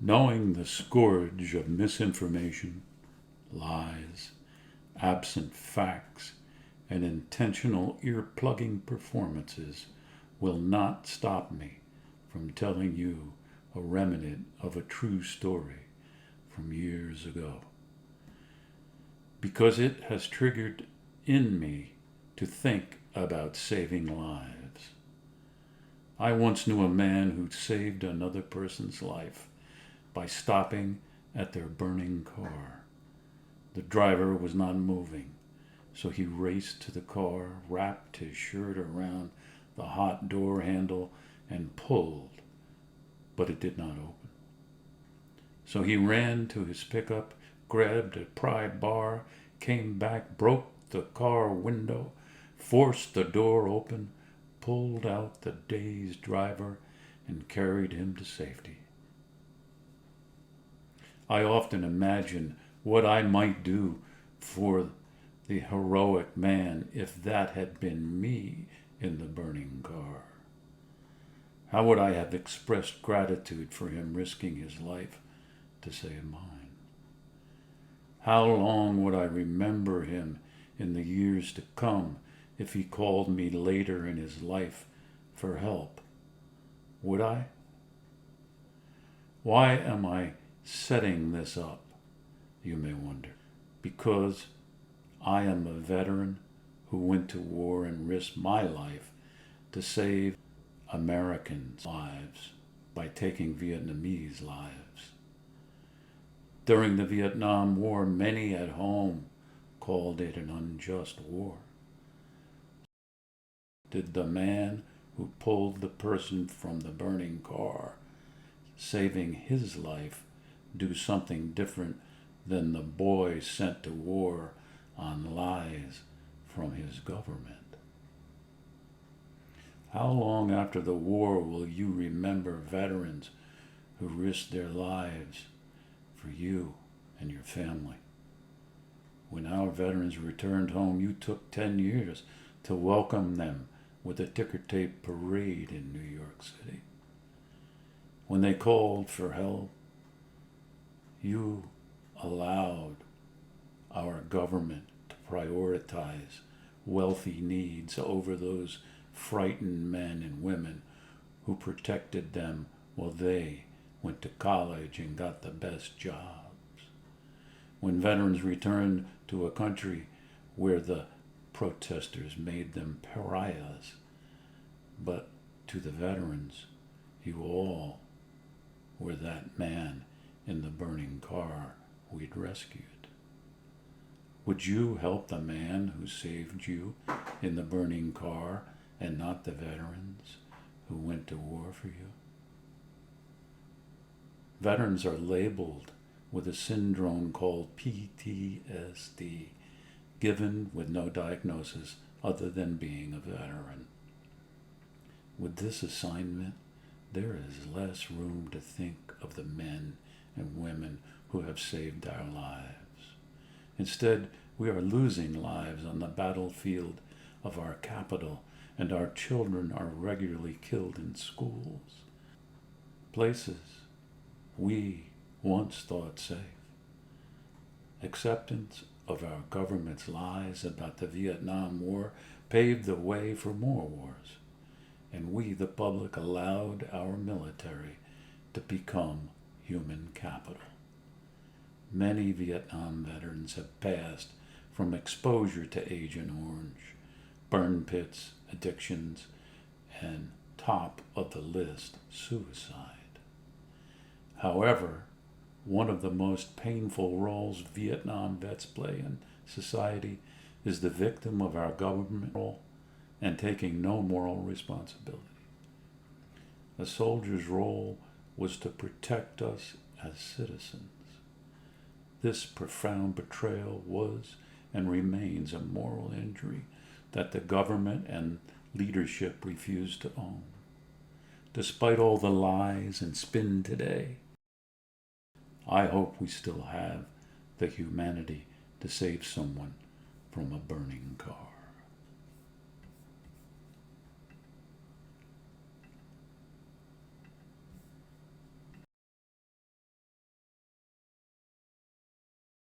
Knowing the scourge of misinformation, lies, absent facts, and intentional ear-plugging performances will not stop me from telling you a remnant of a true story from years ago. Because it has triggered in me to think about saving lives. I once knew a man who saved another person's life by stopping at their burning car. The driver was not moving, so he raced to the car, wrapped his shirt around the hot door handle, and pulled, but it did not open. So he ran to his pickup, grabbed a pry bar, came back, broke the car window, forced the door open, pulled out the dazed driver, and carried him to safety. I often imagine what I might do for the heroic man if that had been me in the burning car. How would I have expressed gratitude for him risking his life to save mine? How long would I remember him in the years to come if he called me later in his life for help? Would I? Why am I setting this up, you may wonder? Because I am a veteran who went to war and risked my life to save Americans' lives by taking Vietnamese lives. During the Vietnam War, many at home called it an unjust war. Did the man who pulled the person from the burning car, saving his life, do something different than the boy sent to war on lies from his government? How long after the war will you remember veterans who risked their lives for you and your family? When our veterans returned home, you took 10 years to welcome them with a ticker tape parade in New York City. When they called for help, you allowed our government to prioritize wealthy needs over those frightened men and women who protected them while they went to college and got the best jobs. When veterans returned to a country where the protesters made them pariahs, but to the veterans, you all were that man in the burning car we'd rescued. Would you help the man who saved you in the burning car and not the veterans who went to war for you? Veterans are labeled with a syndrome called PTSD, given with no diagnosis other than being a veteran. With this assignment, there is less room to think of the men and women who have saved our lives. Instead, we are losing lives on the battlefield of our capital, and our children are regularly killed in schools. Places we once thought safe. Acceptance of our government's lies about the Vietnam War paved the way for more wars, and we, the public, allowed our military to become human capital. Many Vietnam veterans have passed from exposure to Agent Orange, burn pits, addictions, and top of the list, suicide. However, one of the most painful roles Vietnam vets play in society is the victim of our government role and taking no moral responsibility. A soldier's role was to protect us as citizens. This profound betrayal was and remains a moral injury that the government and leadership refuse to own. Despite all the lies and spin today, I hope we still have the humanity to save someone from a burning car.